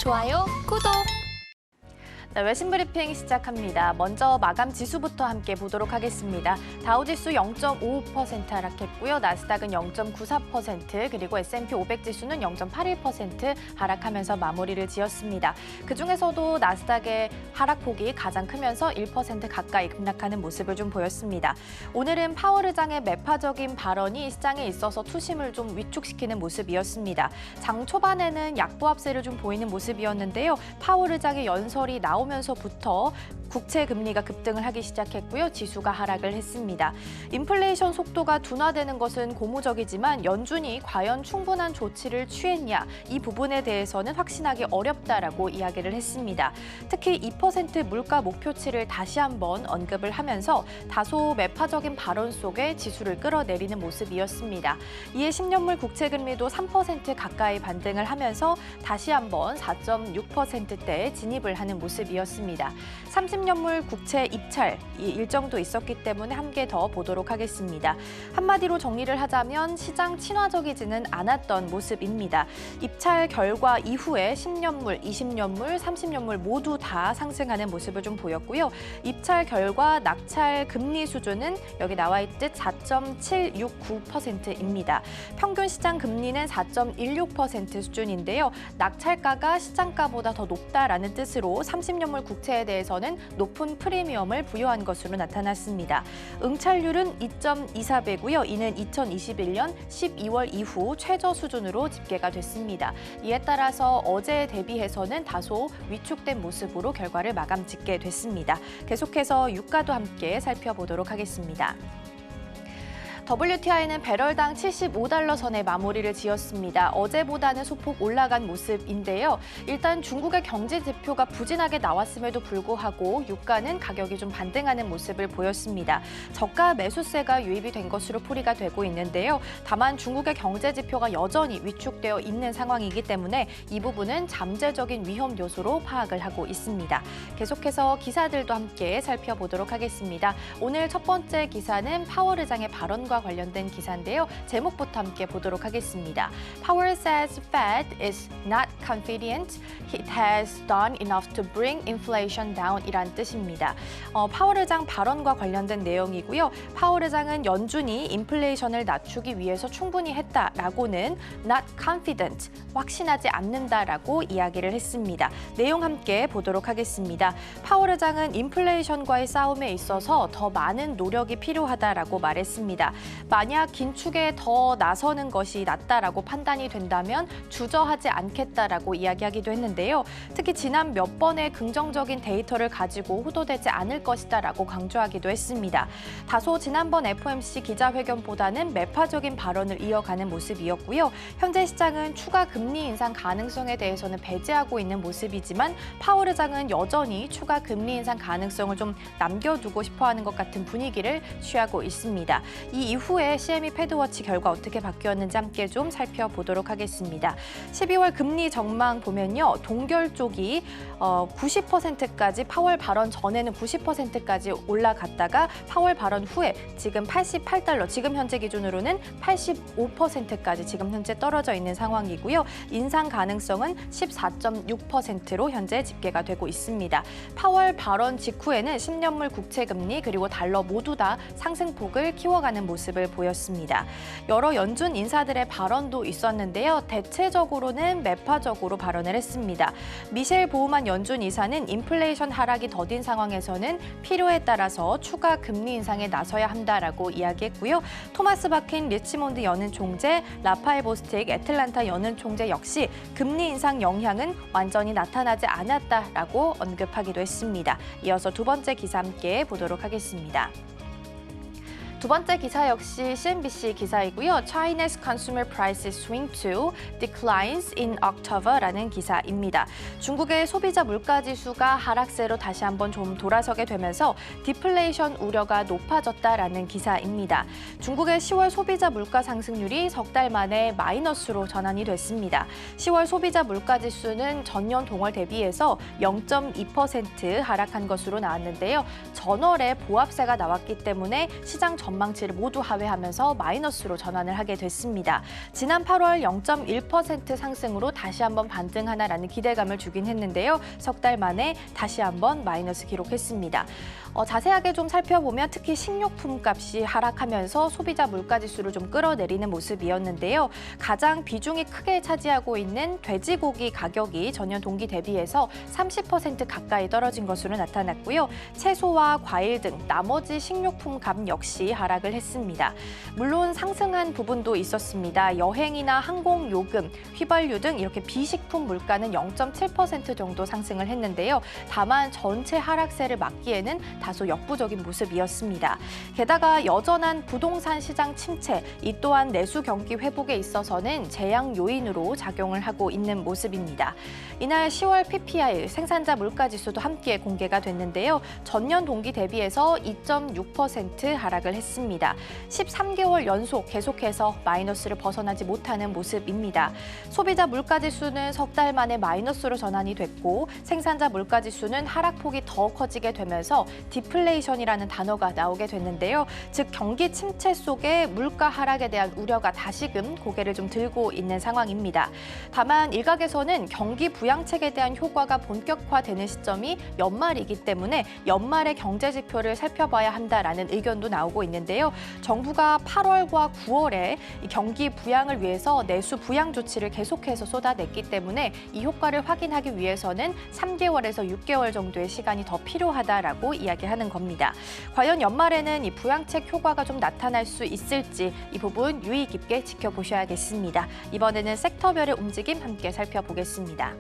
좋아요, 구독! 네, 외신 브리핑 시작합니다. 먼저 마감 지수부터 함께 보도록 하겠습니다. 다우지수 0.55% 하락했고요. 나스닥은 0.94%, 그리고 S&P 500 지수는 0.81% 하락하면서 마무리를 지었습니다. 그중에서도 나스닥의 하락폭이 가장 크면서 1% 가까이 급락하는 모습을 좀 보였습니다. 오늘은 파월 의장의 매파적인 발언이 시장에 있어서 투심을 좀 위축시키는 모습이었습니다. 장 초반에는 약보합세를 좀 보이는 모습이었는데요. 파월 의장의 연설이 나오면서부터 국채 금리가 급등을 하기 시작했고요. 지수가 하락을 했습니다. 인플레이션 속도가 둔화되는 것은 고무적이지만 연준이 과연 충분한 조치를 취했냐, 이 부분에 대해서는 확신하기 어렵다라고 이야기를 했습니다. 특히 2% 물가 목표치를 다시 한번 언급을 하면서 다소 매파적인 발언 속에 지수를 끌어내리는 모습이었습니다. 이에 10년물 국채 금리도 3% 가까이 반등을 하면서 다시 한번 4.6%대에 진입을 하는 모습이었습니다. 30년물 국채 입찰 일정도 있었기 때문에 함께 더 보도록 하겠습니다. 한마디로 정리를 하자면 시장 친화적이지는 않았던 모습입니다. 입찰 결과 이후에 10년물, 20년물, 30년물 모두 다 상승하는 모습을 좀 보였고요. 입찰 결과 낙찰 금리 수준은 여기 나와 있듯 4.769%입니다. 평균 시장 금리는 4.16% 수준인데요. 낙찰가가 시장가보다 더 높다라는 뜻으로 30년물 국채에 대해서는 높은 프리미엄을 부여한 것으로 나타났습니다. 응찰률은 2.24배고요. 이는 2021년 12월 이후 최저 수준으로 집계가 됐습니다. 이에 따라서 어제에 대비해서는 다소 위축된 모습으로 결과를 마감 짓게 됐습니다. 계속해서 유가도 함께 살펴보도록 하겠습니다. WTI는 배럴당 75달러 선에 마무리를 지었습니다. 어제보다는 소폭 올라간 모습인데요. 일단 중국의 경제 지표가 부진하게 나왔음에도 불구하고 유가는 가격이 좀 반등하는 모습을 보였습니다. 저가 매수세가 유입이 된 것으로 풀이가 되고 있는데요. 다만 중국의 경제 지표가 여전히 위축되어 있는 상황이기 때문에 이 부분은 잠재적인 위험 요소로 파악을 하고 있습니다. 계속해서 기사들도 함께 살펴보도록 하겠습니다. 오늘 첫 번째 기사는 파월 의장의 발언과 관련된 기사인데요. 제목부터 함께 보도록 하겠습니다. Powell says Fed is not confident. It has done enough to bring inflation down 이란 뜻입니다. 파월 의장 발언과 관련된 내용이고요. 파월 의장은 연준이 인플레이션을 낮추기 위해서 충분히 했다라고는 not confident, 확신하지 않는다라고 이야기를 했습니다. 내용 함께 보도록 하겠습니다. 파월 의장은 인플레이션과의 싸움에 있어서 더 많은 노력이 필요하다라고 말했습니다. 만약 긴축에 더 나서는 것이 낫다라고 판단이 된다면 주저하지 않겠다라고 이야기하기도 했는데요. 특히 지난 몇 번의 긍정적인 데이터를 가지고 호도되지 않을 것이다라고 강조하기도 했습니다. 다소 지난번 FOMC 기자회견보다는 매파적인 발언을 이어가는 모습이었고요. 현재 시장은 추가 금리 인상 가능성에 대해서는 배제하고 있는 모습이지만 파월 의장은 여전히 추가 금리 인상 가능성을 좀 남겨두고 싶어하는 것 같은 분위기를 취하고 있습니다. 이 이후에 CME 패드워치 결과 어떻게 바뀌었는지 함께 좀 살펴보도록 하겠습니다. 12월 금리 전망 보면요. 동결 쪽이 90%까지 파월 발언 전에는 90%까지 올라갔다가 파월 발언 후에 지금 88달러, 지금 현재 기준으로는 85%까지 지금 현재 떨어져 있는 상황이고요. 인상 가능성은 14.6%로 현재 집계가 되고 있습니다. 파월 발언 직후에는 10년물 국채 금리 그리고 달러 모두 다 상승폭을 키워가는 모습을 보였습니다. 여러 연준 인사들의 발언도 있었는데요. 대체적으로는 매파적으로 발언을 했습니다. 미셸 보우만 연준 이사는 인플레이션 하락이 더딘 상황에서는 필요에 따라서 추가 금리 인상에 나서야 한다라고 이야기했고요. 토마스 바킨 리치몬드 연은 총재, 라파엘 보스틱 애틀란타 연은 총재 역시 금리 인상 영향은 완전히 나타나지 않았다라고 언급하기도 했습니다. 이어서 두 번째 기사 함께 보도록 하겠습니다. 두 번째 기사 역시 CNBC 기사이고요. China's consumer prices swing to declines in October라는 기사입니다. 중국의 소비자 물가 지수가 하락세로 다시 한번 좀 돌아서게 되면서 디플레이션 우려가 높아졌다라는 기사입니다. 중국의 10월 소비자 물가 상승률이 석 달 만에 마이너스로 전환이 됐습니다. 10월 소비자 물가 지수는 전년 동월 대비해서 0.2% 하락한 것으로 나왔는데요. 전월에 보합세가 나왔기 때문에 시장 전망치를 모두 하회하면서 마이너스로 전환을 하게 됐습니다. 지난 8월 0.1% 상승으로 다시 한번 반등하나라는 기대감을 주긴 했는데요. 석 달 만에 다시 한번 마이너스 기록했습니다. 자세하게 좀 살펴보면 특히 식료품 값이 하락하면서 소비자 물가지수를 좀 끌어내리는 모습이었는데요. 가장 비중이 크게 차지하고 있는 돼지고기 가격이 전년 동기 대비해서 30% 가까이 떨어진 것으로 나타났고요. 채소와 과일 등 나머지 식료품 값 역시 하락을 했습니다. 물론 상승한 부분도 있었습니다. 여행이나 항공요금, 휘발유 등 이렇게 비식품 물가는 0.7% 정도 상승을 했는데요. 다만 전체 하락세를 막기에는 다소 역부족인 모습이었습니다. 게다가 여전한 부동산 시장 침체, 이 또한 내수 경기 회복에 있어서는 재앙 요인으로 작용을 하고 있는 모습입니다. 이날 10월 PPI 생산자 물가지수도 함께 공개가 됐는데요. 전년 동기 대비해서 2.6% 하락을 했습니다. 13개월 연속 계속해서 마이너스를 벗어나지 못하는 모습입니다. 소비자 물가지수는 석 달 만에 마이너스로 전환이 됐고 생산자 물가지수는 하락폭이 더 커지게 되면서 디플레이션이라는 단어가 나오게 됐는데요. 즉 경기 침체 속에 물가 하락에 대한 우려가 다시금 고개를 좀 들고 있는 상황입니다. 다만 일각에서는 경기 부양책에 대한 효과가 본격화되는 시점이 연말이기 때문에 연말의 경제 지표를 살펴봐야 한다라는 의견도 나오고 있는데요. 정부가 8월과 9월에 이 경기 부양을 위해서 내수 부양 조치를 계속해서 쏟아냈기 때문에 이 효과를 확인하기 위해서는 3개월에서 6개월 정도의 시간이 더 필요하다라고 이야기하는 겁니다. 과연 연말에는 이 부양책 효과가 좀 나타날 수 있을지 이 부분 유의 깊게 지켜보셔야겠습니다. 이번에는 섹터별의 움직임 함께 살펴보겠습니다.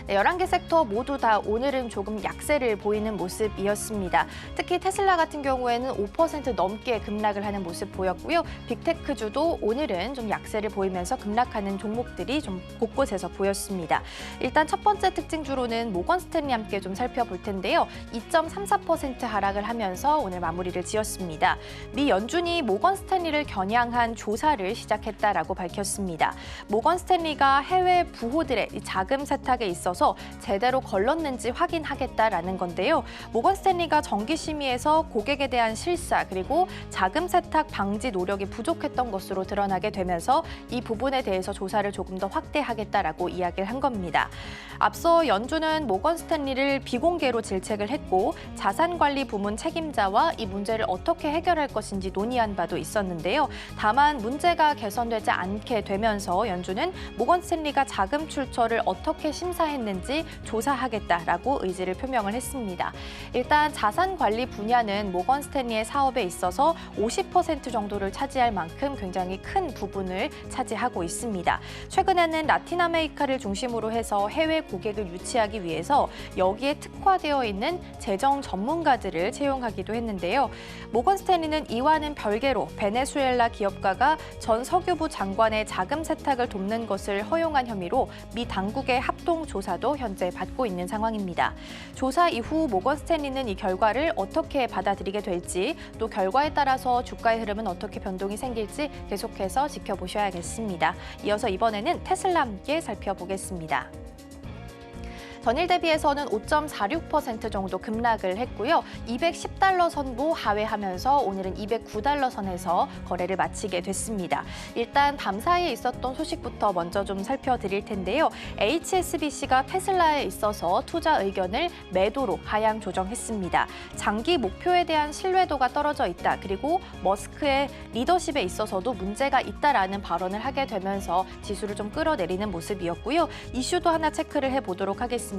11개 섹터 모두 다 오늘은 조금 약세를 보이는 모습이었습니다. 특히 테슬라 같은 경우에는 5% 넘게 급락을 하는 모습 보였고요. 빅테크주도 오늘은 좀 약세를 보이면서 급락하는 종목들이 좀 곳곳에서 보였습니다. 일단 첫 번째 특징주로는 모건 스탠리 함께 좀 살펴볼 텐데요. 2.34% 하락을 하면서 오늘 마무리를 지었습니다. 미 연준이 모건 스탠리를 겨냥한 조사를 시작했다라고 밝혔습니다. 모건 스탠리가 해외 부호들의 자금 세탁에 있어서 제대로 걸렀는지 확인하겠다라는 건데요. 모건 스탠리가 정기 심의에서 고객에 대한 실사 그리고 자금 세탁 방지 노력이 부족했던 것으로 드러나게 되면서 이 부분에 대해서 조사를 조금 더 확대하겠다라고 이야기를 한 겁니다. 앞서 연준은 모건 스탠리를 비공개로 질책을 했고 자산관리 부문 책임자와 이 문제를 어떻게 해결할 것인지 논의한 바도 있었는데요. 다만 문제가 개선되지 않게 되면서 연준은 모건 스탠리가 자금 출처를 어떻게 심사했는지 조사하겠다라고 의지를 표명을 했습니다. 일단 자산관리 분야는 모건 스탠리의 사업에 있어서 50% 정도를 차지할 만큼 굉장히 큰 부분을 차지하고 있습니다. 최근에는 라틴 아메리카를 중심으로 해서 해외 고객을 유치하기 위해서 여기에 특화되어 있는 재정 전문가들을 채용하기도 했는데요. 모건 스탠리는 이와는 별개로 베네수엘라 기업가가 전 석유부 장관의 자금 세탁을 돕는 것을 허용한 혐의로 미 당국의 합동 조사도 현재 받고 있는 상황입니다. 조사 이후 모건 스탠리는 이 결과를 어떻게 받아들이게 될지 또 결과에 따라서 주가의 흐름은 어떻게 변동이 생길지 계속해서 지켜보셔야겠습니다. 이어서 이번에는 테슬라 함께 살펴보겠습니다. 전일 대비해서는 5.46% 정도 급락을 했고요. 210달러 선도 하회하면서 오늘은 209달러 선에서 거래를 마치게 됐습니다. 일단 밤 사이에 있었던 소식부터 먼저 좀 살펴드릴 텐데요. HSBC가 테슬라에 있어서 투자 의견을 매도로 하향 조정했습니다. 장기 목표에 대한 신뢰도가 떨어져 있다. 그리고 머스크의 리더십에 있어서도 문제가 있다라는 발언을 하게 되면서 지수를 좀 끌어내리는 모습이었고요. 이슈도 하나 체크를 해보도록 하겠습니다.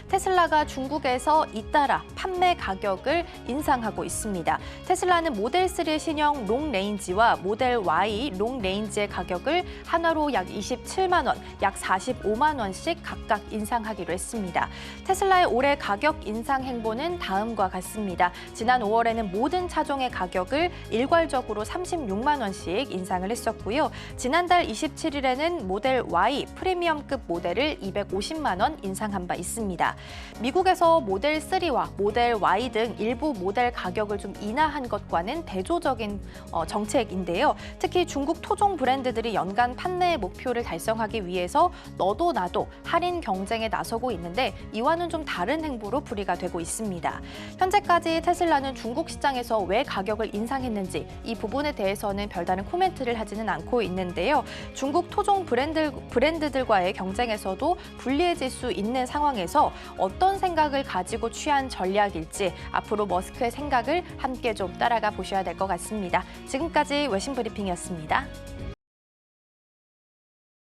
테슬라가 중국에서 잇따라 판매 가격을 인상하고 있습니다. 테슬라는 모델 3 신형 롱레인지와 모델 Y 롱레인지의 가격을 하나로 약 27만 원, 약 45만 원씩 각각 인상하기로 했습니다. 테슬라의 올해 가격 인상 행보는 다음과 같습니다. 지난 5월에는 모든 차종의 가격을 일괄적으로 36만 원씩 인상을 했었고요. 지난달 27일에는 모델 Y 프리미엄급 모델을 250만 원 인상한 바 있습니다. 있습니다. 미국에서 모델 3와 모델 Y 등 일부 모델 가격을 좀 인하한 것과는 대조적인 정책인데요. 특히 중국 토종 브랜드들이 연간 판매 목표를 달성하기 위해서 너도 나도 할인 경쟁에 나서고 있는데 이와는 좀 다른 행보로 풀이가 되고 있습니다. 현재까지 테슬라는 중국 시장에서 왜 가격을 인상했는지 이 부분에 대해서는 별다른 코멘트를 하지는 않고 있는데요. 중국 토종 브랜드들과의 경쟁에서도 불리해질 수 있는 상황에서 어떤 생각을 가지고 취한 전략일지 앞으로 머스크의 생각을 함께 좀 따라가 보셔야 될 것 같습니다. 지금까지 외신 브리핑이었습니다.